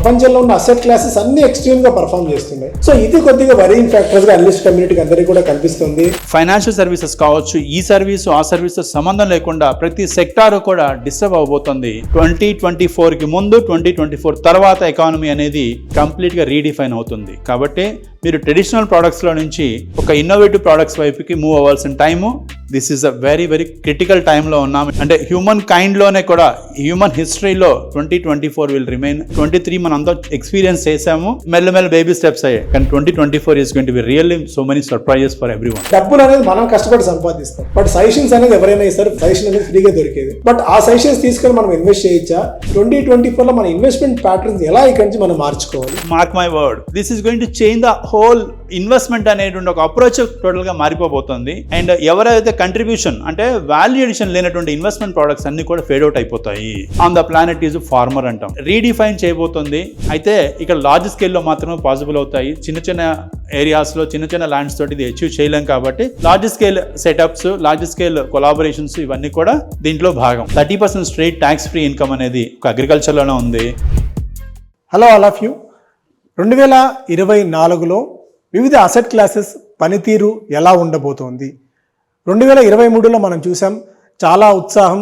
ప్రపంచంలో ఉన్న asset classes అన్ని ఎక్స్ట్రీమ్ గా పర్ఫామ్ చేస్తున్నాయి. సో ఇది కొద్దిగా వరింగ్ ఫ్యాక్టర్స్ గా అనలిస్ట్ కమ్యూనిటీకి అందరికీ కూడా కనిపిస్తుంది. ఫైనాన్షియల్ సర్వీసెస్ కావచ్చు, ఈ సర్వీసు ఆ సర్వీసెస్ సంబంధం లేకుండా ప్రతి సెక్టార్ కూడా డిస్టర్బ్ అవబోతుంది. 2024 కి ముందు 2024 తర్వాత ఎకానమీ అనేది కంప్లీట్ గా రీడిఫైన్ అవుతుంది. కాబట్టి మీరు ట్రెడిషనల్ ప్రోడక్ట్స్ లో నుంచి ఒక ఇన్నోవేటివ్ ప్రోడక్ట్స్ వైపుకి మూవ్ అవ్వాల్సిన time this is a very very critical టైంలో ఉన్నాం. అంటే హ్యూమన్ కైండ్ లోనే కూడా హ్యూమన్ హిస్టరీలో 2024 విల్ రిమైన్. 23 మనం అంతా ఎక్స్పీరియన్స్ చేసాము, మెల్లమెల్ల బేబీ స్టెప్స్ అయ్యాయి. కానీ 2024 is going to be really so many surprises for everyone. డబ్బులు అనేది మనం కష్టపడి సంపాదిస్తాం, బట్ సజెషన్స్ అనేది ఎవరైనా ఇస్తారు. సజెషన్ అనేది ఫ్రీగా దొరికేది, బట్ ఆ సజెషన్స్ తీసుకొని మనం ఇన్వెస్ట్ చేయొచ్చా? 2024 లో మన ఇన్వెస్ట్మెంట్ ప్యాటర్న్స్ ఎలా ఇక్కడి నుంచి మనం మార్చుకోవాలి? Mark my word, this is going to change the whole investment అనేటువంటి ఒక అప్రోచ్ టోటల్ గా మారిపోబోతుంది. అండ్ ఎవరైతే కంట్రిబ్యూషన్ అంటే వాల్యూ ఎడిషన్ లేనటువంటి ఇన్వెస్ట్మెంట్ ప్రోడక్ట్స్ అన్ని కూడా ఫేడ్ అవుట్ అయిపోతాయి. On the planet is farmer అంటాం, రీడిఫైన్ చేయబోతుంది. అయితే ఇక్కడ లార్జ్ స్కేల్లో మాత్రమే పాసిబుల్ అవుతాయి. చిన్న చిన్న ఏరియాస్ లో చిన్న చిన్న ల్యాండ్స్ తోటి ఇది అచీవ్ చేయలేం. కాబట్టి large scale setups, large scale collaborations ఇవన్నీ కూడా దీంట్లో భాగం. 30% స్ట్రైట్ ట్యాక్స్ ఫ్రీ ఇన్కమ్ అనేది ఒక అగ్రికల్చర్ లోనే ఉంది. Hello all of you. 2024లో వివిధ అసెట్ క్లాసెస్ పనితీరు ఎలా ఉండబోతోంది? 2023లో మనం చూసాం చాలా ఉత్సాహం,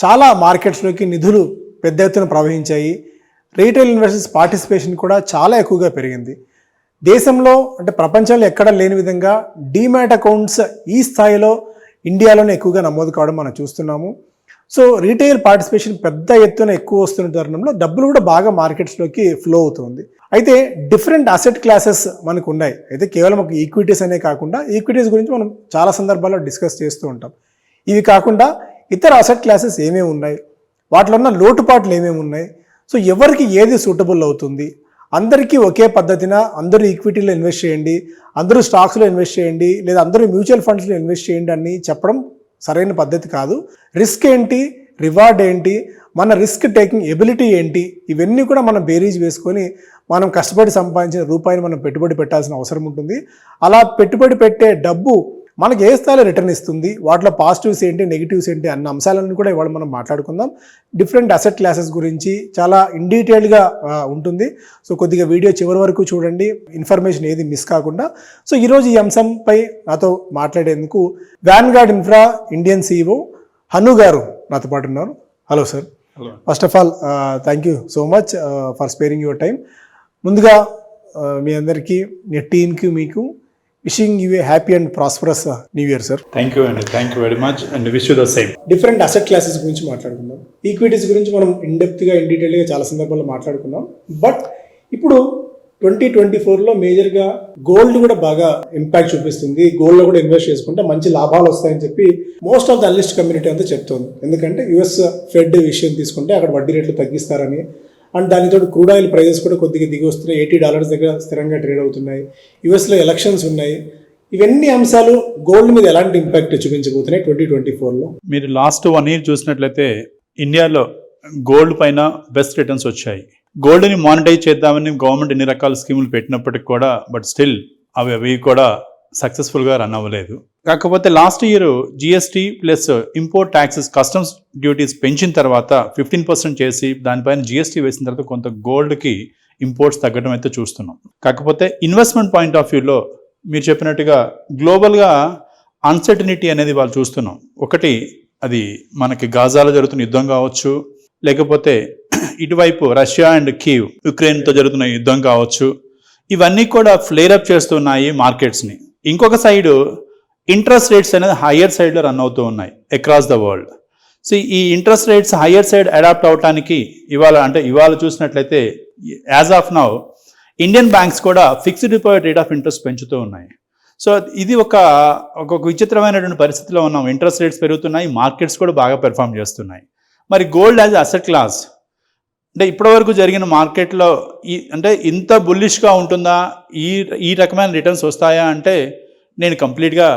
చాలా మార్కెట్స్లోకి నిధులు పెద్ద ఎత్తున ప్రవహించాయి. రీటైల్ ఇన్వెస్టర్స్ పార్టిసిపేషన్ కూడా చాలా ఎక్కువగా పెరిగింది. దేశంలో అంటే ప్రపంచంలో ఎక్కడ లేని విధంగా డీమ్యాట్ అకౌంట్స్ ఈ స్థాయిలో ఇండియాలోనే ఎక్కువగా నమోదు కావడం మనం చూస్తున్నాము. సో రీటైల్ పార్టిసిపేషన్ పెద్ద ఎత్తున ఎక్కువ వస్తున్న తరుణంలో డబ్బులు కూడా బాగా మార్కెట్స్లోకి ఫ్లో అవుతుంది. అయితే డిఫరెంట్ అసెట్ క్లాసెస్ మనకు ఉన్నాయి. అయితే కేవలం ఒక ఈక్విటీస్ అనే కాకుండా ఈక్విటీస్ గురించి మనం చాలా సందర్భాల్లో డిస్కస్ చేస్తూ ఉంటాం. ఇవి కాకుండా ఇతర అసెట్ క్లాసెస్ ఏమేమి ఉన్నాయి, వాటిలో ఉన్న లోటుపాట్లు ఏమేమి ఉన్నాయి, సో ఎవరికి ఏది సూటబుల్ అవుతుంది, అందరికీ ఒకే పద్ధతిన అందరూ ఈక్విటీలో ఇన్వెస్ట్ చేయండి, అందరూ స్టాక్స్లో ఇన్వెస్ట్ చేయండి, లేదా అందరూ మ్యూచువల్ ఫండ్స్లో ఇన్వెస్ట్ చేయండి అని చెప్పడం సరైన పద్ధతి కాదు. రిస్క్ ఏంటి, రివార్డ్ ఏంటి, మన రిస్క్ టేకింగ్ ఎబిలిటీ ఏంటి, ఇవన్నీ కూడా మనం బేరీజ్ వేసుకొని మనం కష్టపడి సంపాదించిన రూపాయిని మనం పెట్టుబడి పెట్టాల్సిన అవసరం ఉంటుంది. అలా పెట్టుబడి పెట్టే డబ్బు మనకి ఏ స్థాయిలో రిటర్న్ ఇస్తుంది, వాటిలో పాజిటివ్స్ ఏంటి, నెగిటివ్స్ ఏంటి అన్న అంశాలను కూడా ఇవాళ మనం మాట్లాడుకుందాం. డిఫరెంట్ అసెట్ క్లాసెస్ గురించి చాలా ఇన్ డీటెయిల్గా ఉంటుంది. సో కొద్దిగా వీడియో చివరి వరకు చూడండి, ఇన్ఫర్మేషన్ ఏది మిస్ కాకుండా. సో ఈరోజు ఈ అంశంపై నాతో మాట్లాడేందుకు Vanguard Infra Indian CEO Hanu గారు నాతో పాటు ఉన్నారు. Hello sir. First of all thank you so much for sparing your time. ముందుగా మీ అందరికీ, మీ టీమ్కి, మీకు wishing you a happy and prosperous new year sir. Thank you అండి, thank you very much and wish you the same. Different asset classes గురించి మాట్లాడుకుందాం. Equities గురించి మనం ఇన్ డెప్త్గా, ఇన్ డీటెయిల్గా చాలా సందర్భాల్లో మాట్లాడుకున్నాం. బట్ ఇప్పుడు 2024లో మేజర్గా గోల్డ్ కూడా బాగా ఇంపాక్ట్ చూపిస్తుంది. గోల్డ్లో కూడా ఇన్వెస్ట్ చేసుకుంటే మంచి లాభాలు వస్తాయని చెప్పి most of the analyst community అంతా చెప్తోంది. ఎందుకంటే US ఫెడ్ విషయం తీసుకుంటే అక్కడ వడ్డీ రేట్లు తగ్గిస్తారని, అండ్ దానితో క్రూడ్ ఆయిల్ ప్రైజెస్ కూడా కొద్దిగా దిగి వస్తున్నాయి. $80 దగ్గర స్థిరంగా ట్రేడ్ అవుతున్నాయి. USలో ఎలక్షన్స్ ఉన్నాయి. ఇవన్నీ అంశాలు గోల్డ్ మీద ఎలాంటి ఇంపాక్ట్ చూపించబోతున్నాయి 2024లో? మీరు లాస్ట్ 1 year చూసినట్లయితే ఇండియాలో గోల్డ్ పైన బెస్ట్ రిటర్న్స్ వచ్చాయి. గోల్డ్ని మానిటైజ్ చేద్దామని గవర్నమెంట్ ఎన్ని రకాల స్కీములు పెట్టినప్పటికి కూడా బట్ స్టిల్ అవి కూడా సక్సెస్ఫుల్గా రన్ అవ్వలేదు. కాకపోతే last year GST plus import taxes, customs duties పెంచిన తర్వాత 15% చేసి దానిపైన GST వేసిన తర్వాత కొంత గోల్డ్కి ఇంపోర్ట్స్ తగ్గడం అయితే చూస్తున్నాం. కాకపోతే ఇన్వెస్ట్మెంట్ పాయింట్ ఆఫ్ వ్యూలో మీరు చెప్పినట్టుగా గ్లోబల్గా అన్సర్టనిటీ అనేది వాళ్ళు చూస్తున్నాం. ఒకటి అది మనకి గాజాలో జరుగుతున్న యుద్ధం కావచ్చు, లేకపోతే ఇటువైపు రష్యా అండ్ కీవ్ యుక్రెయిన్తో జరుగుతున్న యుద్ధం కావచ్చు, ఇవన్నీ కూడా ఫ్లేర్ అప్ చేస్తున్నాయి మార్కెట్స్ని. ఇంకొక సైడు ఇంట్రెస్ట్ రేట్స్ అనేది హయ్యర్ సైడ్లో రన్ అవుతూ ఉన్నాయి అక్రాస్ ద వరల్డ్. సో ఈ interest rates higher side adapt అవడానికి ఇవాళ చూసినట్లయితే as of now Indian banks కూడా fixed deposit rate of interest పెంచుతూ ఉన్నాయి. సో ఇది ఒక విచిత్రమైనటువంటి పరిస్థితిలో ఉన్నాం. ఇంట్రెస్ట్ రేట్స్ పెరుగుతున్నాయి, మార్కెట్స్ కూడా బాగా పెర్ఫామ్ చేస్తున్నాయి. మరి గోల్డ్ యాజ్ అసెట్ క్లాస్ అంటే ఇప్పటివరకు జరిగిన మార్కెట్లో అంటే ఇంత బుల్లిష్గా ఉంటుందా, ఈ రకమైన రిటర్న్స్ వస్తాయా అంటే నేను కంప్లీట్గా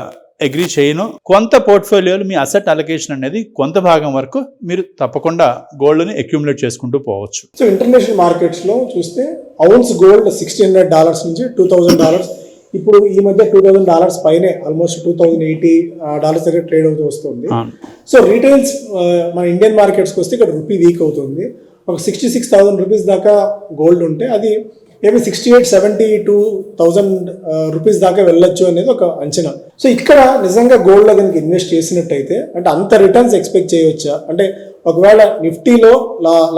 అగ్రీ చేయను. కొంత పోర్ట్ఫోలియోలో మీ అసెట్ అలొకేషన్ అనేది కొంత భాగం వరకు మీరు తప్పకుండా గోల్డ్ని అక్యూములేట్ చేసుకుంటూ పోవచ్చు. సో ఇంటర్నేషనల్ మార్కెట్స్లో చూస్తే ఔన్స్ గోల్డ్ $1,600 నుంచి $2,000, ఇప్పుడు ఈ మధ్య $2,000 పైనే ఆల్మోస్ట్ $2,080 దగ్గర ట్రేడ్ అవుతూ వస్తుంది. సో రీటైల్స్ మన ఇండియన్ మార్కెట్స్కి వస్తే ఇక్కడ రూపీ వీక్ అవుతుంది. ఒక 66,000 రూపీస్ దాకా గోల్డ్ ఉంటే అది మేబీ 68,72,000 రూపీస్ దాకా వెళ్ళొచ్చు అనేది ఒక అంచనా. సో ఇక్కడ నిజంగా గోల్డ్లో కనుక ఇన్వెస్ట్ చేసినట్టయితే అంటే అంత రిటర్న్స్ ఎక్స్పెక్ట్ చేయవచ్చా? అంటే ఒకవేళ నిఫ్టీలో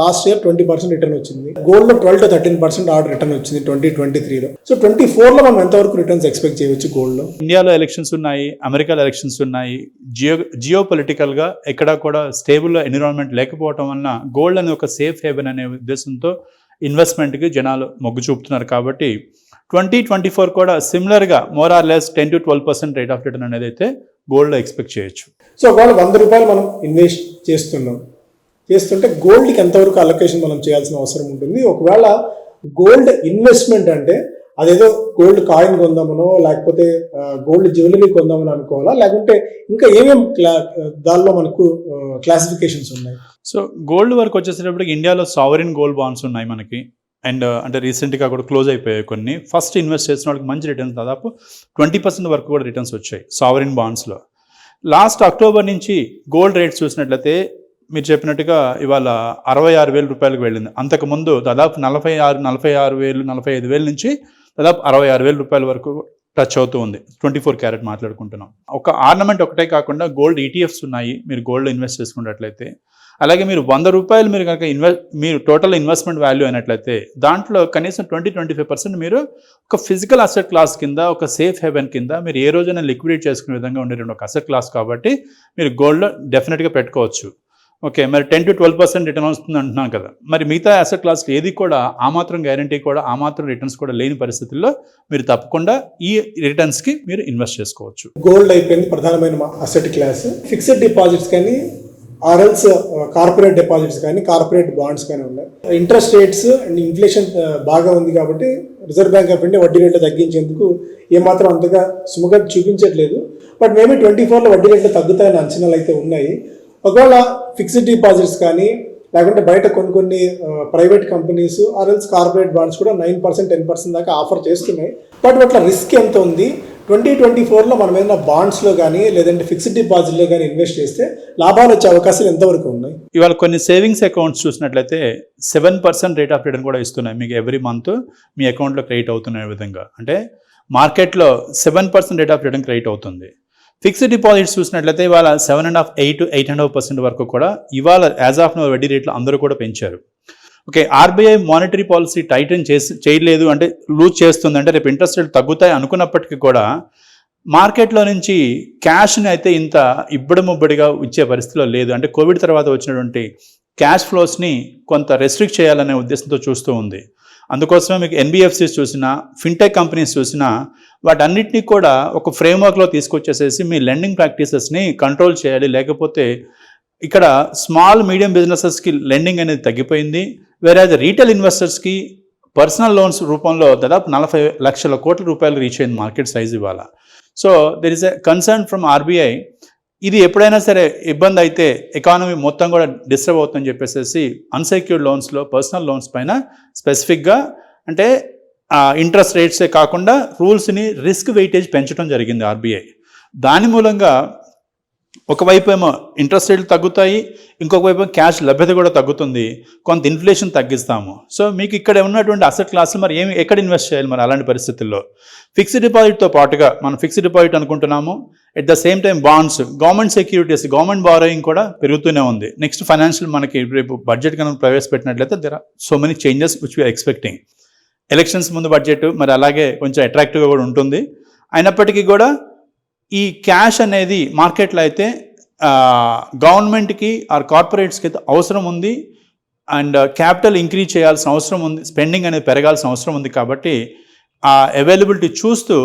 లాస్ట్ ఇయర్ 20% రిటర్న్ వచ్చింది, గోల్డ్లో 12 to 13% ఆర్డర్ రిటర్న్ వచ్చింది 2023లో. సో 24లో మనం ఎంతవరకు రిటర్న్స్ ఎక్స్పెక్ట్ చేయవచ్చు గోల్డ్లో? ఇండియాలో ఎలక్షన్స్ ఉన్నాయి, అమెరికాలో ఎలక్షన్స్ ఉన్నాయి, జియో పొలిటికల్గా ఎక్కడా కూడా స్టేబుల్ ఎన్విరాన్మెంట్ లేకపోవడం వలన గోల్డ్ అనే ఒక సేఫ్ హేవెన్ అనే ఉద్దేశంతో ఇన్వెస్ట్మెంట్కి జనాలు మొగ్గు చూపుతున్నారు. కాబట్టి 2024 కూడా సిమిలర్గా more or less 10 to 12% rate of return అనేది అయితే గోల్డ్లో ఎక్స్పెక్ట్ చేయొచ్చు. సో ఒకవేళ 100 రూపాయలు మనం ఇన్వెస్ట్ చేస్తుంటే గోల్డ్కి ఎంతవరకు అలొకేషన్ మనం చేయాల్సిన అవసరం ఉంటుంది? ఒకవేళ గోల్డ్ ఇన్వెస్ట్మెంట్ అంటే అదేదో గోల్డ్ కాయిన్ కొందామనో లేకపోతే గోల్డ్ జ్యువెలరీ కొందామని అనుకోవాలా, లేకుంటే ఇంకా ఏమేమి దానిలో మనకు క్లాసిఫికేషన్స్ ఉన్నాయి? సో గోల్డ్ వరకు వచ్చేసేటప్పటికి ఇండియాలో సావరిన్ గోల్డ్ బాండ్స్ ఉన్నాయి మనకి. అండ్ అంటే రీసెంట్గా కూడా క్లోజ్ అయిపోయాయి కొన్ని. ఫస్ట్ ఇన్వెస్ట్ చేసిన వాళ్ళకి మంచి రిటర్న్స్, దాదాపు 20% వరకు కూడా రిటర్న్స్ వచ్చాయి సావరిన్ బాండ్స్లో. లాస్ట్ అక్టోబర్ నుంచి గోల్డ్ రేట్స్ చూసినట్లయితే మీరు చెప్పినట్టుగా ఇవాళ 66,000 రూపాయలకు వెళ్ళింది. అంతకుముందు దాదాపు 45,000 నుంచి దాదాపు 66,000 రూపాయల వరకు టచ్ అవుతూ ఉంది. 24 క్యారెట్ మాట్లాడుకుంటున్నాం. ఒక ఆర్నమెంట్ ఒకటే కాకుండా గోల్డ్ ఈటీఎఫ్స్ ఉన్నాయి మీరు గోల్డ్ ఇన్వెస్ట్ చేసుకున్నట్లయితే. అలాగే మీరు 100 రూపాయలు మీరు కనుక మీరు టోటల్ ఇన్వెస్ట్మెంట్ వాల్యూ అయినట్లయితే దాంట్లో కనీసం 20-25% మీరు ఒక ఫిజికల్ అసెట్ క్లాస్ కింద, ఒక సేఫ్ హెవెన్ కింద మీరు ఏ రోజైనా లిక్విడేట్ చేసుకునే విధంగా ఉండే ఒక అసెట్ క్లాస్ కాబట్టి మీరు గోల్డ్లో డెఫినెట్గా పెట్టుకోవచ్చు. ఓకే, మరి 10 to 12% రిటర్న్ వస్తుంది అంటున్నాను కదా, మరి మిగతా అసెట్ క్లాస్ ఏది కూడా ఆ మాత్రం గ్యారంటీ కూడా ఆ మాత్రం రిటర్న్స్ కూడా లేని పరిస్థితుల్లో మీరు తప్పకుండా ఈ రిటర్న్స్కి మీరు ఇన్వెస్ట్ చేసుకోవచ్చు. గోల్డ్ అయిపోయింది ప్రధానమైన అసెట్ క్లాస్. ఫిక్స్డ్ డిపాజిట్స్ కానీ ఆర్ఎల్స్ కార్పొరేట్ డిపాజిట్స్ కానీ కార్పొరేట్ బాండ్స్ కానీ ఉన్నాయి. ఇంట్రెస్ట్ రేట్స్ అండ్ ఇన్ఫ్లేషన్ బాగా ఉంది కాబట్టి రిజర్వ్ బ్యాంక్ ఆఫ్ ఇండియా వడ్డీ రేట్లు తగ్గించేందుకు ఏమాత్రం అంతగా సుముఖత చూపించట్లేదు. బట్ మేబీ 24లో వడ్డీ రేట్లు తగ్గుతాయని అంచనాలు అయితే ఉన్నాయి. ఒకవేళ ఫిక్స్డ్ డిపాజిట్స్ కానీ లేకుంటే బయట కొన్ని ప్రైవేట్ కంపెనీస్ ఆర్ఎల్స్ కార్పొరేట్ బాండ్స్ కూడా 9%, 10% దాకా ఆఫర్ చేస్తున్నాయి. బట్ అట్లా రిస్క్ ఎంత ఉంది? 2024లో మనం ఏదైనా బాండ్స్లో కానీ లేదంటే ఫిక్స్డ్ డిపాజిట్లో కానీ ఇన్వెస్ట్ చేస్తే లాభాలు వచ్చే అవకాశాలు ఎంతవరకు ఉన్నాయి? ఇవాళ కొన్ని సేవింగ్స్ అకౌంట్స్ చూసినట్లయితే 7% రేట్ ఆఫ్ రిటర్న్ కూడా ఇస్తున్నాయి మీకు. ఎవ్రీ మంత్ మీ అకౌంట్లో క్రెడిట్ అవుతున్న విధంగా, అంటే మార్కెట్లో 7% రేట్ ఆఫ్ రిటర్న్ క్రెడిట్ అవుతుంది. ఫిక్స్డ్ డిపాజిట్స్ చూసినట్లయితే ఇవాళ 7.5, 8 to 8.5% వరకు కూడా ఇవాళ యాజ్ ఆఫ్ నో వడ్డీ రేట్లు అందరూ కూడా పెంచారు. Okay, RBI monetary policy Titan చేయలేదు అంటే లూజ్ చేస్తుంది అంటే రేపు ఇంట్రెస్ట్ రేట్లు తగ్గుతాయి అనుకున్నప్పటికీ కూడా మార్కెట్లో నుంచి క్యాష్ని అయితే ఇంత ఇబ్బడిముబ్బడిగా ఇచ్చే పరిస్థితిలో లేదు. అంటే కోవిడ్ తర్వాత వచ్చినటువంటి క్యాష్ ఫ్లోస్ని కొంత రెస్ట్రిక్ట్ చేయాలనే ఉద్దేశంతో చూస్తూ ఉంది. అందుకోసమే మీకు ఎన్బిఎఫ్సిస్ చూసినా, ఫిన్టెక్ కంపెనీస్ చూసినా వాటన్నిటినీ కూడా ఒక ఫ్రేమ్వర్క్లో తీసుకొచ్చేసేసి మీ లెండింగ్ ప్రాక్టీసెస్ని కంట్రోల్ చేయాలి. లేకపోతే ఇక్కడ స్మాల్ మీడియం బిజినెసెస్కి లెండింగ్ అనేది తగ్గిపోయింది. వేరేజ్ రీటైల్ ఇన్వెస్టర్స్కి పర్సనల్ లోన్స్ రూపంలో దాదాపు 40 లక్షల కోట్ల రూపాయలు రీచ్ అయింది మార్కెట్ సైజ్ ఇవాళ. So there is a concern from RBI. ఇది ఎప్పుడైనా సరే ఇబ్బంది అయితే ఎకానమీ మొత్తం కూడా డిస్టర్బ్ అవుతుందని చెప్పేసి అన్సెక్యూర్డ్ లోన్స్లో, పర్సనల్ లోన్స్ పైన స్పెసిఫిక్గా అంటే ఇంట్రెస్ట్ రేట్సే కాకుండా రూల్స్ని రిస్క్ వెయిటేజ్ పెంచడం జరిగింది ఆర్బీఐ. దాని మూలంగా ఒకవైపు ఏమో ఇంట్రెస్ట్ రేట్లు తగ్గుతాయి, ఇంకొక వైపు క్యాష్ లభ్యత కూడా తగ్గుతుంది, కొంత ఇన్ఫ్లేషన్ తగ్గిస్తాము. సో మీకు ఇక్కడ ఉన్నటువంటి అసెట్ క్లాసులు మరి ఎక్కడ ఇన్వెస్ట్ చేయాలి? మరి అలాంటి పరిస్థితుల్లో ఫిక్స్డ్ డిపాజిట్తో పాటుగా మనం ఫిక్స్డ్ డిపాజిట్ అనుకుంటున్నాము, at the same time bonds, government securities, government borrowing కూడా పెరుగుతూనే ఉంది. నెక్స్ట్ ఫైనాన్షియల్ మనకి రేపు బడ్జెట్ కనుక ప్రవేశపెట్టినట్లయితే there are so many changes which we are expecting. Elections ముందు బడ్జెట్ మరి అలాగే కొంచెం అట్రాక్టివ్గా కూడా ఉంటుంది. అయినప్పటికీ కూడా ఈ క్యాష్ అనేది మార్కెట్లో అయితే గవర్నమెంట్కి ఆర్ కార్పొరేట్స్కి అయితే అవసరం ఉంది. అండ్ క్యాపిటల్ ఇంక్రీజ్ చేయాల్సిన అవసరం ఉంది, స్పెండింగ్ అనేది పెరగాల్సిన అవసరం ఉంది. కాబట్టి ఆ అవైలబిలిటీ చూస్తూ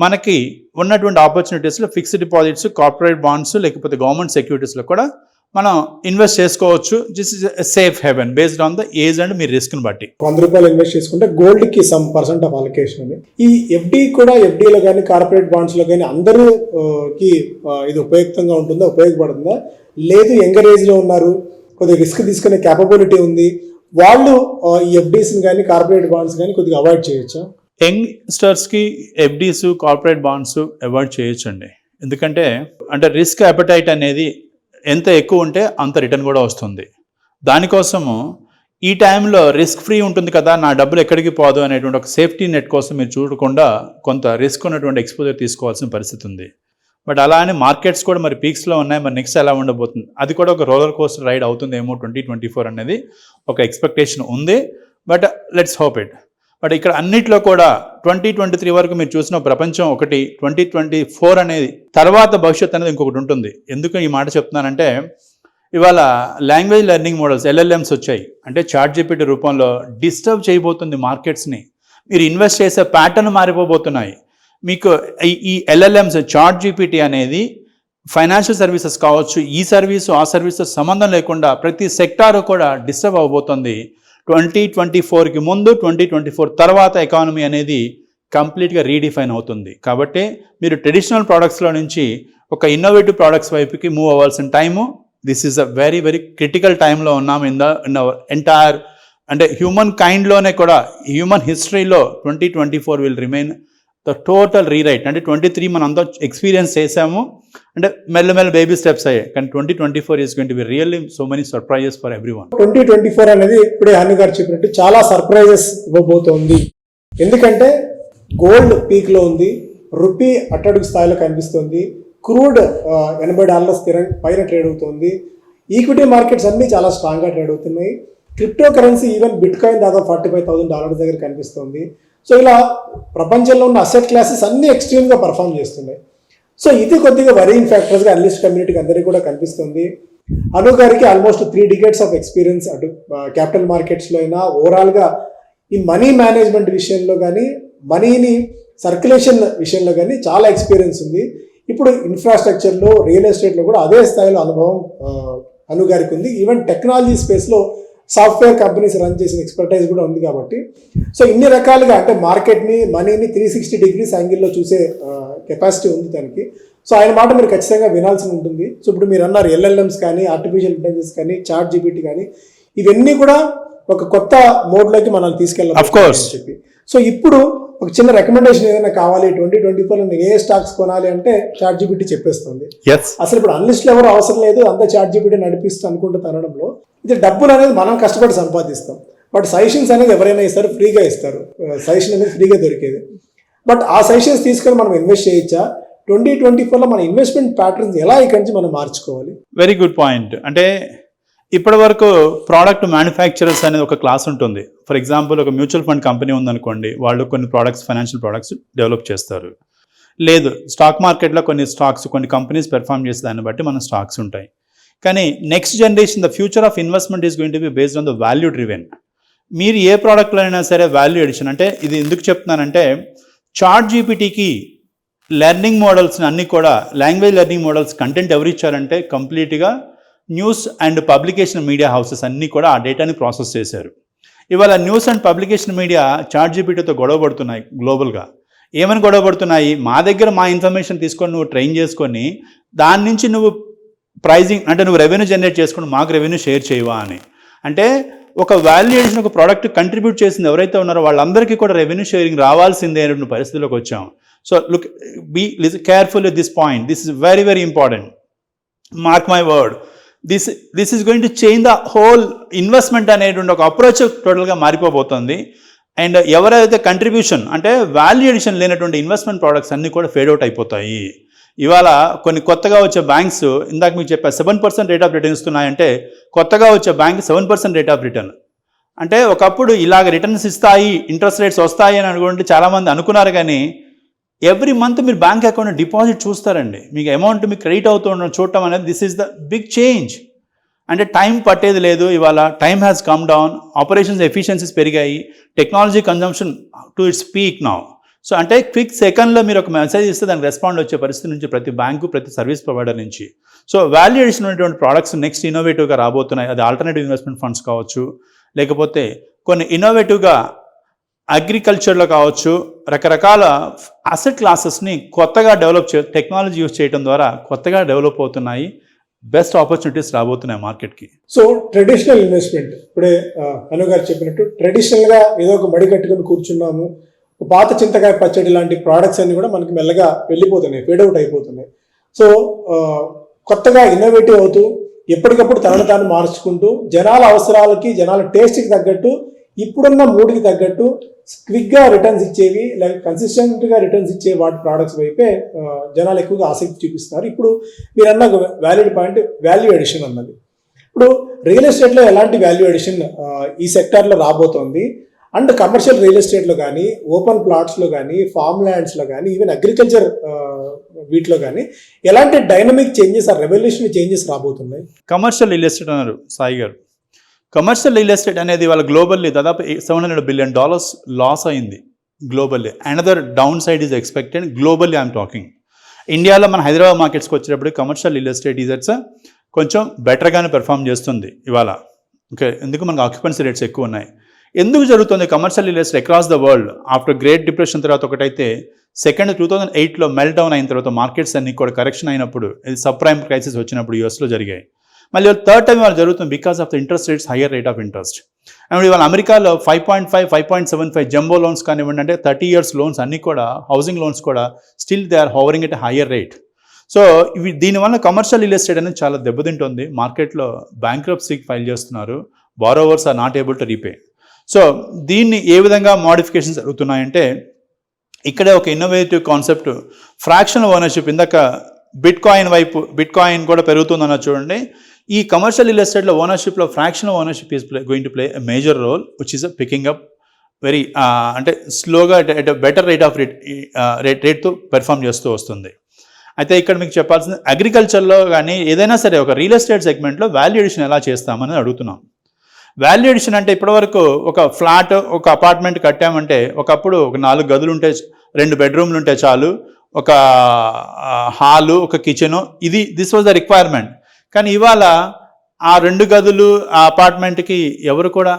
మనకి ఉన్నటువంటి ఆపర్చునిటీస్లో ఫిక్స్డ్ డిపాజిట్స్, కార్పొరేట్ బాండ్స్ లేకపోతే గవర్నమెంట్ సెక్యూరిటీస్లో కూడా మనం ఇన్వెస్ట్ చేసుకోవచ్చు. This is safe haven based on the age and మీ రిస్క్ని బట్టి. 100 రూపాయలు ఇన్వెస్ట్ చేసుకుంటే గోల్డ్కి సమ్ % ఆఫ్ అలొకేషన్ ఉంది. ఈ ఎఫ్డి కూడా ఎఫ్డీలో కానీ కార్పొరేట్ బాండ్స్లో కానీ అందరూకి ఇది ఉపయుక్తంగా ఉంటుందా, ఉపయోగపడుతుందా? లేదు యంగర్ ఏజ్లో ఉన్నారు, కొద్దిగా రిస్క్ తీసుకునే క్యాపబిలిటీ ఉంది, వాళ్ళు ఈ ఎఫ్డీస్ని కానీ కార్పొరేట్ బాండ్స్ కానీ కొద్దిగా అవాయిడ్ చేయొచ్చా? యంగ్స్టర్స్కి ఎఫ్డీస్, కార్పొరేట్ బాండ్స్ అవాయిడ్ చేయొచ్చండి. ఎందుకంటే అంటే రిస్క్ అపెటైట్ అనేది ఎంత ఎక్కువ ఉంటే అంత రిటర్న్ కూడా వస్తుంది. దానికోసము ఈ టైంలో రిస్క్ ఫ్రీ ఉంటుంది కదా, నా డబ్బులు ఎక్కడికి పోదు అనేటువంటి ఒక సేఫ్టీ నెట్ కోసం మీరు చూడకుండా కొంత రిస్క్ ఉన్నటువంటి ఎక్స్పోజర్ తీసుకోవాల్సిన పరిస్థితి ఉంది. బట్ అలా అని మార్కెట్స్ కూడా మరి పీక్స్లో ఉన్నాయి, మరి నెక్స్ట్ ఎలా ఉండబోతుంది, అది కూడా ఒక రోలర్ కోస్టర్ రైడ్ అవుతుందేమో 2024 అనేది ఒక ఎక్స్పెక్టేషన్ ఉంది. But let's hope it. But ఇక్కడ అన్నిట్లో కూడా 2023 వరకు మీరు చూసిన ప్రపంచం ఒకటి, 2024 అనేది తర్వాత భవిష్యత్తు అనేది ఇంకొకటి ఉంటుంది. ఎందుకు ఈ మాట చెప్తున్నానంటే, ఇవాళ లాంగ్వేజ్ లెర్నింగ్ మోడల్స్ LLMs వచ్చాయి. అంటే ChatGPT రూపంలో డిస్టర్బ్ చేయబోతుంది మార్కెట్స్ని. మీరు ఇన్వెస్ట్ చేసే ప్యాటర్న్ మారిపోబోతున్నాయి. మీకు ఈ LLMs ChatGPT అనేది ఫైనాన్షియల్ సర్వీసెస్ కావచ్చు, ఈ సర్వీసు ఆ సర్వీసెస్ సంబంధం లేకుండా ప్రతి సెక్టారు కూడా డిస్టర్బ్ అవబోతుంది. 2024కి ముందు 2024 తర్వాత ఎకానమీ అనేది కంప్లీట్గా రీడిఫైన్ అవుతుంది. కాబట్టి మీరు ట్రెడిషనల్ ప్రోడక్ట్స్లో నుంచి ఒక ఇన్నోవేటివ్ ప్రోడక్ట్స్ వైపుకి మూవ్ అవ్వాల్సిన time. This is a very very critical టైంలో ఉన్నాం ఇన్ అవర్ ఎంటైర్, అంటే హ్యూమన్ కైండ్లోనే కూడా, హ్యూమన్ హిస్టరీలో 2024 will remain the total rewrite. అంటే 23 మనం అంతా ఎక్స్పీరియన్స్ చేసాము, అంటే మెల్లమెల్ల బేబీ స్టెప్స్ అయ్యాయి. కానీ 2024 is going to be really so many surprises for everyone. 2024 అనేది ఇప్పుడే హను గారు చెప్పినట్టు చాలా సర్ప్రైజెస్ ఇవ్వబోతోంది. ఎందుకంటే గోల్డ్ పీక్లో ఉంది, రూపీ అట్టడుగు స్థాయిలో కనిపిస్తుంది, క్రూడ్ $80 స్థిరం పైన ట్రేడ్ అవుతుంది, ఈక్విటీ మార్కెట్స్ అన్నీ చాలా స్ట్రాంగ్గా ట్రేడ్ అవుతున్నాయి, crypto currency even bit coin దాదాపు $45,000 దగ్గర కనిపిస్తుంది. సో ఇలా ప్రపంచంలో ఉన్న అసెట్ క్లాసెస్ అన్నీ ఎక్స్ట్రీమ్గా పర్ఫామ్ చేస్తున్నాయి. సో ఇది కొద్దిగా వరీయింగ్ ఫ్యాక్టర్స్గా అనలిస్ట్ కమ్యూనిటీకి అందరికీ కూడా కనిపిస్తుంది. అను గారికి ఆల్మోస్ట్ 3 decades ఆఫ్ ఎక్స్పీరియన్స్ అటు క్యాపిటల్ మార్కెట్స్లో అయినా ఓవరాల్గా ఈ మనీ మేనేజ్మెంట్ విషయంలో కానీ, మనీని సర్క్యులేషన్ విషయంలో కానీ చాలా ఎక్స్పీరియన్స్ ఉంది. ఇప్పుడు ఇన్ఫ్రాస్ట్రక్చర్లో, రియల్ ఎస్టేట్లో కూడా అదే స్థాయిలో అనుభవం అను గారికి ఉంది. ఈవెన్ టెక్నాలజీ స్పేస్లో సాఫ్ట్వేర్ కంపెనీస్ రన్ చేసిన ఎక్స్పర్టైజ్ కూడా ఉంది. కాబట్టి సో ఇన్ని రకాలుగా అంటే మార్కెట్ని, మనీని 360 degrees యాంగిల్లో చూసే కెపాసిటీ ఉంది దానికి. సో ఆయన మాట మీరు ఖచ్చితంగా వినాల్సి ఉంటుంది. సో ఇప్పుడు మీరు అన్నారు LLMs కానీ, ఆర్టిఫిషియల్ ఇంటెలిజెన్స్ కానీ, ChatGPT కానీ, ఇవన్నీ కూడా ఒక కొత్త మోడ్లోకి మనల్ని తీసుకెళ్ళాలి చెప్పి. సో ఇప్పుడు ఒక చిన్న రికమెండేషన్ ఏదైనా కావాలి 2024 ఏ స్టాక్స్ కొనాలి అంటే ChatGPT చెప్పేస్తుంది. అసలు ఇప్పుడు అనలిస్టులు ఎవరు అవసరం లేదు, అంతా ChatGPT నడిపిస్తూ అనుకుంటూ తనడంలో ఇది డబ్బులు అనేది మనం కష్టపడి సంపాదిస్తాం. బట్ సజెషన్స్ అనేది ఎవరైనా ఇస్తారు, ఫ్రీగా ఇస్తారు. సజెషన్ అనేది ఫ్రీగా దొరికేది. బట్ ఆ సజెషన్స్ తీసుకొని మనం ఇన్వెస్ట్ చేయొచ్చా? 2024లో మన ఇన్వెస్ట్మెంట్ ప్యాటర్న్స్ ఎలా ఇక్కడి నుంచి మనం మార్చుకోవాలి? Very good point. అంటే ఇప్పటి వరకు ప్రోడక్ట్ మ్యానుఫ్యాక్చరర్స్ అనేది ఒక క్లాస్ ఉంటుంది. ఫర్ ఎగ్జాంపుల్ ఒక మ్యూచువల్ ఫండ్ కంపెనీ ఉందనుకోండి, వాళ్ళు కొన్ని ప్రోడక్ట్స్, ఫైనాన్షియల్ ప్రోడక్ట్స్ డెవలప్ చేస్తారు. లేదు, స్టాక్ మార్కెట్లో కొన్ని స్టాక్స్, కొన్ని కంపెనీస్ పెర్ఫామ్ చేసే దాన్ని బట్టి మన స్టాక్స్ ఉంటాయి. కానీ next generation, the future of investment is going to be based on the value driven. మీరు ఏ ప్రోడక్ట్లో అయినా సరే వాల్యూ ఎడిషన్, అంటే ఇది ఎందుకు చెప్తున్నానంటే ChatGPTకి లెర్నింగ్ మోడల్స్ని అన్నీ కూడా, లాంగ్వేజ్ లెర్నింగ్ మోడల్స్ కంటెంట్ ఎవరు ఇచ్చారంటే కంప్లీట్గా news and publication media houses అన్నీ కూడా ఆ డేటాని ప్రాసెస్ చేశారు. ఇవాళ న్యూస్ అండ్ పబ్లికేషన్ మీడియా ChatGPTతో గొడవ పడుతున్నాయి గ్లోబల్గా. ఏమని గొడవ పడుతున్నాయి? మా దగ్గర మా ఇన్ఫర్మేషన్ తీసుకొని నువ్వు ట్రైన్ చేసుకొని దాని నుంచి నువ్వు ప్రైజింగ్, అంటే నువ్వు రెవెన్యూ జనరేట్ చేసుకుని మాకు రెవెన్యూ షేర్ చేయవా అని. అంటే ఒక వాల్యుయేషన్, ఒక ప్రోడక్ట్ కంట్రిబ్యూట్ చేసింది ఎవరైతే ఉన్నారో వాళ్ళందరికీ కూడా రెవెన్యూ షేరింగ్ రావాల్సిందే అనే పరిస్థితిలోకి వచ్చాం. So look, be careful with this point. This is very very important. Mark my word, this is going to change the whole investment అనేటువంటి ఒక అప్రోచ్ టోటల్గా మారిపోబోతుంది. అండ్ ఎవరైతే కంట్రిబ్యూషన్, అంటే వాల్యూ ఎడిషన్ లేనటువంటి ఇన్వెస్ట్మెంట్ ప్రోడక్ట్స్ అన్నీ కూడా ఫేడ్ అవుట్ అయిపోతాయి. ఇవాళ కొన్ని కొత్తగా వచ్చే బ్యాంక్స్, ఇందాక మీకు చెప్పా 7% రేట్ ఆఫ్ రిటర్న్ ఇస్తున్నాయంటే, కొత్తగా వచ్చే బ్యాంక్ 7% రేట్ ఆఫ్ రిటర్న్. అంటే ఒకప్పుడు ఇలాగ రిటర్న్స్ ఇస్తాయి, ఇంట్రెస్ట్ రేట్స్ వస్తాయి అని అనుకుంటే చాలామంది అనుకున్నారు. కానీ ఎవ్రీ మంత్ మీరు బ్యాంక్ అకౌంట్ డిపాజిట్ చూస్తారండి, మీకు అమౌంట్ మీకు క్రెడిట్ అవుతూ ఉండడం చూడటం అనేది this is the big change. అంటే టైం పట్టేది లేదు. ఇవాళ time has come down, operations efficiencies పెరిగాయి, technology consumption to its peak now. So అంటే క్విక్ సెకండ్లో మీరు ఒక మెసేజ్ ఇస్తే దానికి రెస్పాండ్ వచ్చే పరిస్థితి నుంచి ప్రతి బ్యాంకు, ప్రతి సర్వీస్ ప్రొవైడర్ నుంచి. సో వాల్యూ ఎడిషన్ ఉన్నటువంటి ప్రోడక్ట్స్ నెక్స్ట్ ఇన్నోవేటివ్గా రాబోతున్నాయి. అది ఆల్టర్నేటివ్ ఇన్వెస్ట్మెంట్ ఫండ్స్ కావచ్చు, లేకపోతే కొన్ని ఇన్నోవేటివ్గా అగ్రికల్చర్లో కావచ్చు, రకరకాల అసెట్ క్లాసెస్ని కొత్తగా డెవలప్ టెక్నాలజీ యూజ్ చేయడం ద్వారా కొత్తగా డెవలప్ అవుతున్నాయి. బెస్ట్ ఆపర్చునిటీస్ రాబోతున్నాయి మార్కెట్కి. సో ట్రెడిషనల్ ఇన్వెస్ట్మెంట్, ఇప్పుడే అను గారు చెప్పినట్టు ట్రెడిషనల్గా ఏదో ఒక మడి కట్టుకొని కూర్చున్నాము, పాత చింతకాయ పచ్చడి లాంటి ప్రోడక్ట్స్ అన్ని కూడా మనకి మెల్లగా వెళ్ళిపోతున్నాయి, ఫేడ్ అవుట్ అయిపోతున్నాయి. సో కొత్తగా ఇన్నోవేటివ్ అవుతూ ఎప్పటికప్పుడు తనను తాను మార్చుకుంటూ జనాల అవసరాలకి జనాల టేస్ట్కి తగ్గట్టు ఇప్పుడున్న మూడ్కి తగ్గట్టు క్విక్గా రిటర్న్స్ ఇచ్చేవి లేక కన్సిస్టెంట్గా రిటర్న్స్ ఇచ్చే వాటి ప్రోడక్ట్స్ వైపే జనాలు ఎక్కువగా ఆసక్తి చూపిస్తున్నారు. ఇప్పుడు మీరు అన్న వ్యాలిడ్ పాయింట్ వాల్యూ ఎడిషన్ అన్నది. ఇప్పుడు రియల్ ఎస్టేట్లో ఎలాంటి వాల్యూ ఎడిషన్ ఈ సెక్టార్లో రాబోతోంది అండ్ కమర్షియల్ రియల్ ఎస్టేట్లో కానీ ఓపెన్ ప్లాట్స్లో కానీ ఫార్మ్ ల్యాండ్స్లో కానీ ఈవెన్ అగ్రికల్చర్ వీటిలో కానీ ఎలాంటి డైనమిక్ చేంజెస్ రెవల్యూషనరీ చేంజెస్ రాబోతున్నాయి? కమర్షియల్ రియల్ ఎస్టేట్ అన్నారు సాయి గారు. కమర్షియల్ రియల్ ఎస్టేట్ అనేది వాళ్ళ గ్లోబల్లీ దాదాపు $700 billion లాస్ అయింది globally. Another down side is expected globally. I'm talking ఇండియాలో మన హైదరాబాద్ మార్కెట్స్కి వచ్చేటప్పుడు కమర్షియల్ రియల్ ఎస్టేట్ ఈజెట్స్ కొంచెం బెటర్గానే పెర్ఫామ్ చేస్తుంది ఇవాళ. ఓకే, ఎందుకు మనకు ఆక్యుపెన్సీ రేట్స్ ఎక్కువ ఉన్నాయి. ఎందుకు జరుగుతుంది commercial real estate across the world? After great depression తర్వాత ఒకటైతే, సెకండ్ 2008లో మెల్ట్ డౌన్ అయిన తర్వాత మార్కెట్స్ అన్ని కూడా కరెక్షన్ అయినప్పుడు, ఇది సబ్ ప్రైమ్ క్రైసిస్ వచ్చినప్పుడు యూఎస్లో జరిగాయి. మళ్ళీ థర్డ్ టైం వాళ్ళు జరుగుతుంది because of the interest rates, higher rate of interest. And ఇవాళ అమెరికాలో 5.5, 5.75 జంబో లోన్స్ కానివ్వండి, అంటే 30 years లోన్స్ అన్నీ కూడా, హౌసింగ్ లోన్స్ కూడా still they are hovering at higher rate. So ఇవి దీనివల్ల కమర్షియల్ రియల్ ఎస్టేట్ అనేది చాలా దెబ్బతింటుంది. మార్కెట్లో బ్యాంక్రప్సీకి ఫైల్ చేస్తున్నారు, borrowers are not able to repay. So దీన్ని ఏ విధంగా మోడిఫికేషన్స్ జరుగుతున్నాయంటే, ఇక్కడే ఒక ఇన్నోవేటివ్ కాన్సెప్ట్ ఫ్రాక్షన్ ఓనర్షిప్. ఇందాక బిట్ కాయిన్ కూడా పెరుగుతుందన్న చూడండి. ఈ కమర్షియల్ రియల్ ఎస్టేట్లో ఓనర్షిప్లో fraction ownership is going to play a major role which is picking up very అంటే స్లోగా ఎట్ బెటర్ రేట్తో పెర్ఫామ్ చేస్తూ వస్తుంది. అయితే ఇక్కడ మీకు చెప్పాల్సింది, అగ్రికల్చర్లో కానీ ఏదైనా సరే ఒక రియల్ ఎస్టేట్ సెగ్మెంట్లో వాల్యూ ఎడిషన్ ఎలా చేస్తామని అడుగుతున్నాం. వాల్యూ ఎడిషన్ అంటే ఇప్పటివరకు ఒక ఫ్లాట్, ఒక అపార్ట్మెంట్ కట్టామంటే ఒకప్పుడు ఒక 4 గదులు ఉంటే, 2 bedrooms ఉంటే చాలు, ఒక హాలు, ఒక kitchen, this was the requirement. కానీ ఇవాళ ఆ 2 గదులు ఆ అపార్ట్మెంట్కి ఎవరు కూడా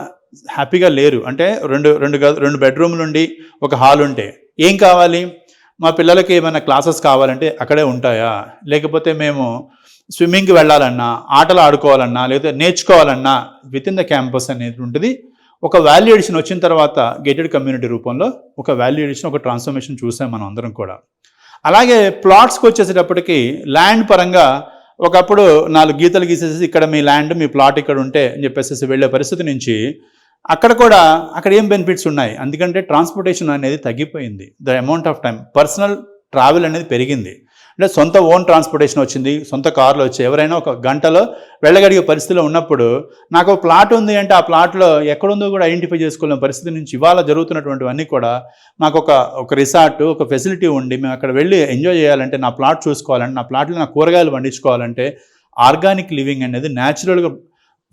హ్యాపీగా లేరు. అంటే 2 bedrooms ఉండి ఒక హాల్ ఉంటే ఏం కావాలి? మా పిల్లలకి ఏమైనా క్లాసెస్ కావాలంటే అక్కడే ఉంటాయా? లేకపోతే మేము స్విమ్మింగ్కి వెళ్ళాలన్నా, ఆటలు ఆడుకోవాలన్నా, లేదా నేర్చుకోవాలన్నా విత్ ఇన్ ద క్యాంపస్ అనేది ఉంటుంది. ఒక వాల్యూ ఎడిషన్ వచ్చిన తర్వాత గేటెడ్ కమ్యూనిటీ రూపంలో ఒక వాల్యూ ఎడిషన్, ఒక ట్రాన్స్ఫర్మేషన్ చూసాం మనం అందరం కూడా. అలాగే ప్లాట్స్కి వచ్చేసేటప్పటికి ల్యాండ్ పరంగా ఒకప్పుడు 4 గీతలు గీసేసి ఇక్కడ మీ ల్యాండ్, మీ ప్లాట్ ఇక్కడ ఉంటే అని చెప్పేసి వెళ్ళే పరిస్థితి నుంచి అక్కడ ఏం బెనిఫిట్స్ ఉన్నాయి? ఎందుకంటే ట్రాన్స్పోర్టేషన్ అనేది తగ్గిపోయింది. The amount of time, personal travel అనేది పెరిగింది. అంటే సొంత ఓన్ ట్రాన్స్పోర్టేషన్ వచ్చింది, సొంత కార్లు వచ్చాయి. ఎవరైనా ఒక గంటలో వెళ్ళగలిగే పరిస్థితిలో ఉన్నప్పుడు నాకు ప్లాట్ ఉంది అంటే ఆ ప్లాట్లో ఎక్కడుందో కూడా ఐడెంటిఫై చేసుకోలేని పరిస్థితి నుంచి ఇవాళ జరుగుతున్నటువంటివన్నీ కూడా నాకు ఒక రిసార్ట్, ఒక ఫెసిలిటీ ఉండి మేము అక్కడ వెళ్ళి ఎంజాయ్ చేయాలంటే, నా ప్లాట్ చూసుకోవాలంటే, నా ప్లాట్లో నా కూరగాయలు పండించుకోవాలంటే, ఆర్గానిక్ లివింగ్ అనేది, న్యాచురల్గా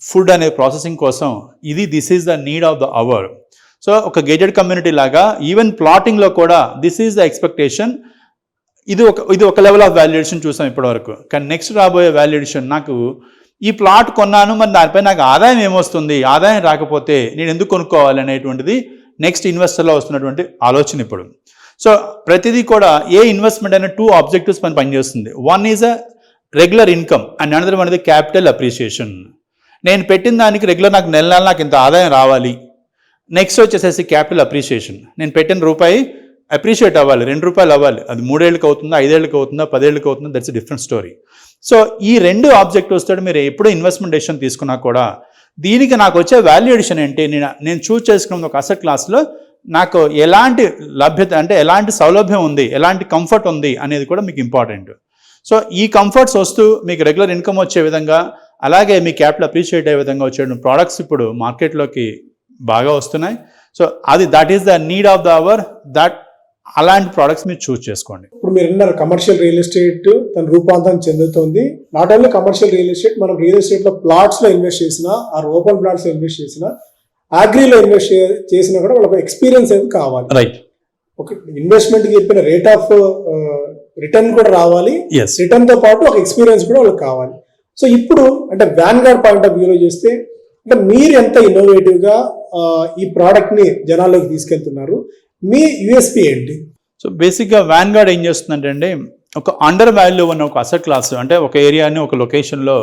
ఫుడ్ అనే ప్రాసెసింగ్ కోసం this is the need of the hour. So ఒక గేటెడ్ కమ్యూనిటీ లాగా ఈవెన్ ప్లాటింగ్లో కూడా దిస్ ఈజ్ ద ఎక్స్పెక్టేషన్. ఇది ఒక లెవెల్ ఆఫ్ వాల్యుయేషన్ చూసాం ఇప్పటివరకు. కానీ నెక్స్ట్ రాబోయే వాల్యుయేషన్, నాకు ఈ ప్లాట్ కొన్నాను, మరి దానిపై నాకు ఆదాయం ఏమొస్తుంది, ఆదాయం రాకపోతే నేను ఎందుకు కొనుక్కోవాలి అనేటువంటిది నెక్స్ట్ ఇన్వెస్టర్లో వస్తున్నటువంటి ఆలోచన ఇప్పుడు. సో ప్రతిదీ కూడా ఏ ఇన్వెస్ట్మెంట్ అయినా 2 objectives పైన పనిచేస్తుంది. One is a regular income and another one is capital appreciation. నేను పెట్టిన దానికి రెగ్యులర్ నాకు నెల నాకు ఇంత ఆదాయం రావాలి. నెక్స్ట్ వచ్చేసేసి క్యాపిటల్ అప్రిషియేషన్. నేను పెట్టిన రూపాయి అప్రిషియేట్ అవ్వాలి, ₹2 అవ్వాలి. అది 3 ఏళ్ళకి అవుతుందా, 5 ఏళ్ళకి అవుతుందా, 10 ఏళ్ళకి అవుతుందా, that's a different story. So ఈ 2 ఆబ్జెక్టివ్స్ తోటి మీరు ఎప్పుడు ఇన్వెస్ట్మెంట్ డెసిషన్ తీసుకున్నా కూడా దీనికి నాకు వచ్చే వాల్యూ ఎడిషన్ ఏంటి, నేను చూస్ చేసుకున్న ఒక అసెట్ క్లాస్లో నాకు ఎలాంటి లభ్యత, అంటే ఎలాంటి సౌలభ్యం ఉంది, ఎలాంటి కంఫర్ట్ ఉంది అనేది కూడా మీకు ఇంపార్టెంట్. సో ఈ కంఫర్ట్స్ వస్తూ మీకు రెగ్యులర్ ఇన్కమ్ వచ్చే విధంగా, అలాగే మీ క్యాపిటల్ అప్రిషియేట్ అయ్యే విధంగా వచ్చే ప్రోడక్ట్స్ ఇప్పుడు మార్కెట్లోకి బాగా వస్తున్నాయి. So that is the need of the hour. అలాంటి ప్రోడక్ట్స్ మీరు చూస్ చేసుకోండి. ఇప్పుడు మీరు అన్నారు కమర్షియల్ రియల్ ఎస్టేట్ తన రూపాంతరం చెందుతుంది. Not only commercial real estate, మనం రియల్ ఎస్టేట్లో ప్లాట్స్లో ఇన్వెస్ట్ చేసినా, ఆర్ ఓపెన్ ప్లాట్స్లో ఇన్వెస్ట్ చేసినా, అగ్రీలో ఇన్వెస్ట్ చేసినా కూడా వాళ్ళకి ఎక్స్పీరియన్స్ అనేది కావాలి. రైట్. ఒక ఇన్వెస్ట్మెంట్కి చెప్పిన రేట్ ఆఫ్ రిటర్న్ కూడా రావాలి, రిటర్న్తో పాటు ఒక ఎక్స్పీరియన్స్ కూడా వాళ్ళకి కావాలి. సో ఇప్పుడు అంటే వ్యాన్గార్డ్ పాయింట్ ఆఫ్ వ్యూలో చేస్తే, అంటే మీరు ఎంత ఇన్నోవేటివ్గా ఈ ప్రోడక్ట్ని జనాల్లోకి తీసుకెళ్తున్నారు, మీ యూఎస్పీ ఏంటి? సో బేసిక్గా వ్యాన్గార్డ్ ఏం చేస్తుందంటే అండి, ఒక అండర్ వాల్యూ ఉన్న ఒక అసెట్ క్లాస్, అంటే ఒక ఏరియాని, ఒక లొకేషన్లో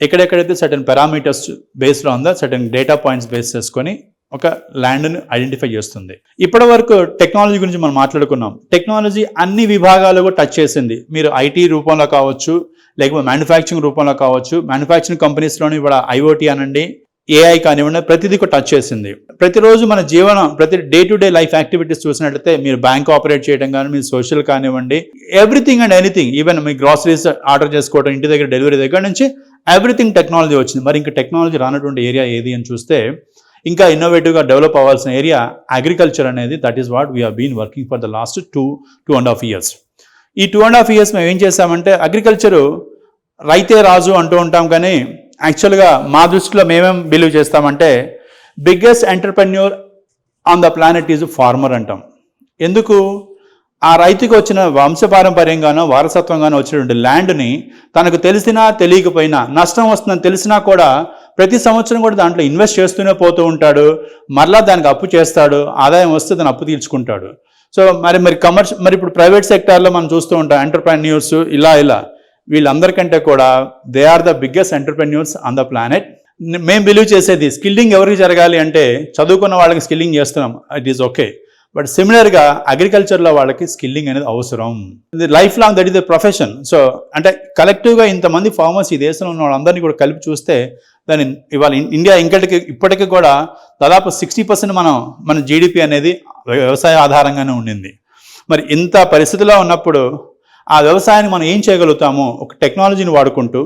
ఎక్కడెక్కడైతే సర్టన్ పారామీటర్స్ బేస్లో ఉందో, సర్టన్ డేటా పాయింట్స్ బేస్ చేసుకొని ఒక ల్యాండ్ని ఐడెంటిఫై చేస్తుంది. ఇప్పటి వరకు టెక్నాలజీ గురించి మనం మాట్లాడుకున్నాం. టెక్నాలజీ అన్ని విభాగాలు టచ్ చేసింది. మీరు ఐటీ రూపంలో కావచ్చు, లేకపోతే మ్యానుఫ్యాక్చరింగ్ రూపంలో కావచ్చు, మ్యానుఫ్యాక్చరింగ్ కంపెనీస్లోని కూడా ఐఓటీ అనండి, ఏఐ కానివ్వండి, ప్రతిదీ టచ్ చేసింది. ప్రతిరోజు మన జీవనం, ప్రతి day to day life activities చూసినట్లయితే మీరు బ్యాంక్ ఆపరేట్ చేయడం కానీ, మీరు సోషల్ కానివ్వండి, everything and anything, even me groceries order చేసుకోవడం, ఇంటి దగ్గర డెలివరీ దగ్గర నుంచి ఎవ్రీథింగ్ టెక్నాలజీ వచ్చింది. మరి ఇంకా టెక్నాలజీ రానటువంటి ఏరియా ఏది అని చూస్తే, ఇంకా ఇన్నోవేటివ్గా డెవలప్ అవ్వాల్సిన ఏరియా అగ్రికల్చర్ అనేది. That is what we been working for the last 2.5 years. ఈ 2.5 years మేము ఏం చేసామంటే, అగ్రికల్చరు రైతే రాజు అంటూ ఉంటాం, కానీ యాక్చువల్గా మా దృష్టిలో మేమేం బిలీవ్ చేస్తామంటే, biggest entrepreneur on the planet is farmer అంటాం. ఎందుకు? ఆ రైతుకి వచ్చిన వంశపారంపర్యంగానో వారసత్వంగానో వచ్చినటువంటి ల్యాండ్ని తనకు తెలిసినా తెలియకపోయినా, నష్టం వస్తుందని తెలిసినా కూడా ప్రతి సంవత్సరం కూడా దాంట్లో ఇన్వెస్ట్ చేస్తూనే పోతూ ఉంటాడు. మరలా దానికి అప్పు చేస్తాడు, ఆదాయం వస్తే దాని అప్పు తీర్చుకుంటాడు. సో మరి ఇప్పుడు ప్రైవేట్ సెక్టార్లో మనం చూస్తూ ఉంటాం ఎంటర్ప్రెన్యూర్స్ ఇలా వీళ్ళందరికంటే కూడా they are the biggest entrepreneurs on the planet. మేము బిలీవ్ చేసేది, స్కిల్లింగ్ ఎవరికి జరగాలి అంటే, చదువుకున్న వాళ్ళకి స్కిల్లింగ్ చేస్తున్నాం, ఇట్ ఈస్ ఓకే. బట్ సిమిలర్గా అగ్రికల్చర్లో వాళ్ళకి స్కిల్లింగ్ అనేది అవసరం. Life long that is the profession. So అంటే కలెక్టివ్గా ఇంతమంది ఫార్మర్స్ ఈ దేశంలో ఉన్న వాళ్ళందరినీ కూడా కలిపి చూస్తే, దాని ఇవాళ ఇండియా ఇప్పటికీ కూడా దాదాపు 60% మన జీడిపి అనేది వ్యవసాయ ఆధారంగానే ఉండింది. మరి ఇంత పరిస్థితిలో ఉన్నప్పుడు ఆ వ్యవసాయాన్ని మనం ఏం చేయగలుగుతామో, ఒక టెక్నాలజీని వాడుకుంటూ,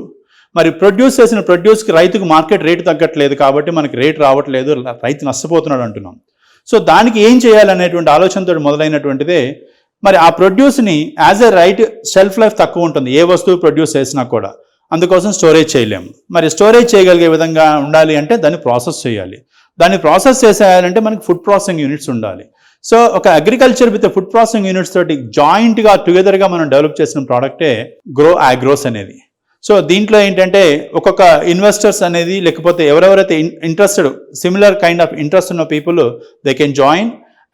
మరి ప్రొడ్యూస్ చేసిన ప్రొడ్యూస్కి రైతుకు మార్కెట్ రేటు తగ్గట్లేదు కాబట్టి మనకి రేటు రావట్లేదు, రైతు నష్టపోతున్నాడు అంటున్నాం. సో దానికి ఏం చేయాలనేటువంటి ఆలోచనతో మొదలైనటువంటిదే. మరి ఆ ప్రొడ్యూస్ని as a right shelf life తక్కువ ఉంటుంది ఏ వస్తువు ప్రొడ్యూస్ చేసినా కూడా, అందుకోసం స్టోరేజ్ చేయలేము. మరి స్టోరేజ్ చేయగలిగే విధంగా ఉండాలి అంటే దాన్ని ప్రాసెస్ చేయాలి. దాన్ని ప్రాసెస్ చేసేయాలంటే మనకి ఫుడ్ ప్రాసెసింగ్ యూనిట్స్ ఉండాలి. సో ఒక agriculture with food processing units తోటి జాయింట్గా టుగెదర్గా మనం డెవలప్ చేసిన ప్రోడక్టే గ్రో అగ్రోస్ అనేది. సో దీంట్లో ఏంటంటే ఒక్కొక్క ఇన్వెస్టర్స్ అనేది, లేకపోతే ఎవరెవరైతే interested, similar kind of interest ఉన్న people, they can join.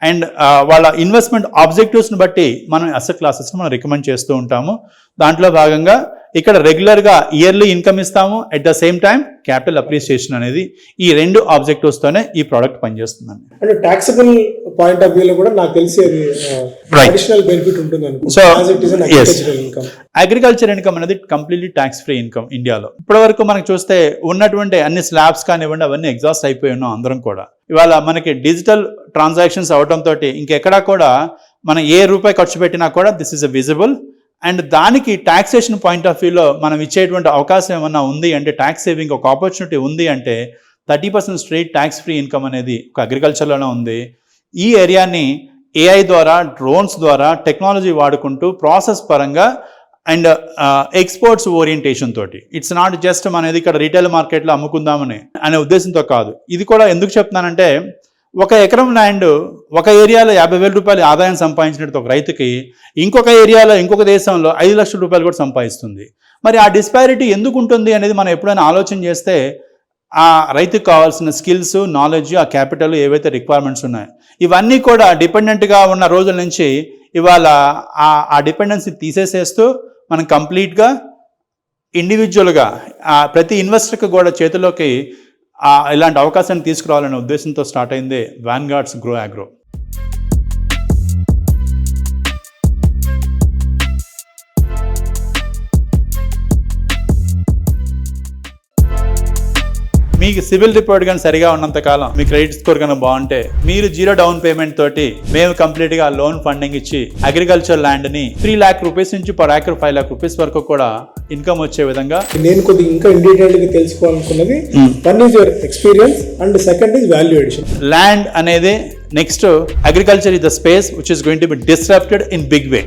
And వాళ్ళ ఇన్వెస్ట్మెంట్ ఆబ్జెక్టివ్స్ని బట్టి మనం అసెట్ క్లాసెస్ని మనం రికమెండ్ చేస్తూ ఉంటాము. దాంట్లో భాగంగా ఇక్కడ రెగ్యులర్గా ఇయర్లీ ఇన్కమ్ ఇస్తాము, at the same time capital appreciation అనేది, ఈ 2 ఆబ్జెక్టివ్స్తోనే ఈ ప్రోడక్ట్ పనిచేస్తుందండి. అంటే టాక్సబుల్ పాయింట్ ఆఫ్ వ్యూలో కూడా నాకు తెలిసి అది అడిషనల్ బెనిఫిట్ ఉంటుంది. సో అగ్రికల్చర్ ఇన్కమ్ అనేది కంప్లీట్లీ ట్యాక్స్ ఫ్రీ ఇన్కమ్ ఇండియాలో. ఇప్పటివరకు మనకు చూస్తే ఉన్నటువంటి అన్ని స్లాబ్స్ కానివ్వండి, అవన్నీ ఎగ్జాస్ట్ అయిపోయి ఉన్నాం అందరం కూడా. ఇవాళ మనకి డిజిటల్ ట్రాన్సాక్షన్స్ అవడంతో ఇంకెక్కడా కూడా మనం ఏ రూపాయి ఖర్చు పెట్టినా కూడా దిస్ ఈజ్ విజిబుల్. అండ్ దానికి ట్యాక్సేషన్ పాయింట్ ఆఫ్ వ్యూలో మనం ఇచ్చేటువంటి అవకాశం ఏమన్నా ఉంది అంటే, ట్యాక్స్ సేవింగ్ ఒక ఆపర్చునిటీ ఉంది అంటే 30% స్ట్రైట్ ట్యాక్స్ ఫ్రీ ఇన్కమ్ అనేది ఒక అగ్రికల్చర్లోనే ఉంది. ఈ ఏరియాని ఏఐ ద్వారా, డ్రోన్స్ ద్వారా, టెక్నాలజీ వాడుకుంటూ ప్రాసెస్ పరంగా అండ్ ఎక్స్పోర్ట్స్ ఓరియంటేషన్ తోటి, ఇట్స్ నాట్ జస్ట్ మనది ఇక్కడ రీటైల్ మార్కెట్లో అమ్ముకుందామని అనే ఉద్దేశంతో కాదు. ఇది కూడా ఎందుకు చెప్తున్నానంటే, 1 ఎకరం ల్యాండ్ ఒక ఏరియాలో 50,000 రూపాయలు ఆదాయం సంపాదించినట్టు ఒక రైతుకి ఇంకొక ఏరియాలో, ఇంకొక దేశంలో 5 లక్షల రూపాయలు కూడా సంపాదిస్తుంది. మరి ఆ డిస్పారిటీ ఎందుకు ఉంటుంది అనేది మనం ఎప్పుడైనా ఆలోచన చేస్తే, ఆ రైతుకు కావాల్సిన స్కిల్స్, నాలెడ్జ్, ఆ క్యాపిటల్, ఏవైతే రిక్వైర్మెంట్స్ ఉన్నాయో ఇవన్నీ కూడా డిపెండెంట్గా ఉన్న రోజుల నుంచి ఇవాళ ఆ డిపెండెన్సీ తీసేసేస్తూ మనం కంప్లీట్గా ఇండివిజువల్గా ప్రతి ఇన్వెస్టర్కి కూడా చేతిలోకి ఇలాంటి అవకాశాన్ని తీసుకురావాలనే ఉద్దేశంతో స్టార్ట్ అయిందే వాన్గార్డ్స్ గ్రో అగ్రో. మీకు సివిల్ రిపోర్ట్ కానీ సరిగా ఉన్నంతకాలం, మీ క్రెడిట్ స్కోర్ కనుక బాగుంటే, మీరు 0 డౌన్ పేమెంట్ తోటి మేము కంప్లీట్గా లోన్ ఫండింగ్ ఇచ్చి అగ్రికల్చర్ ల్యాండ్ని 3 lakh rupees నుంచి per acre 5 lakh rupees వరకు కూడా ఇన్కమ్ వచ్చే విధంగా. నేను కొద్దిగా ఇంకా ఇన్ డీటెయిల్గా తెలుసుకోవాలనుకున్నది, one is your experience and second is value addition. Land అనేది next, agriculture is the space which is going to be disrupted in big way.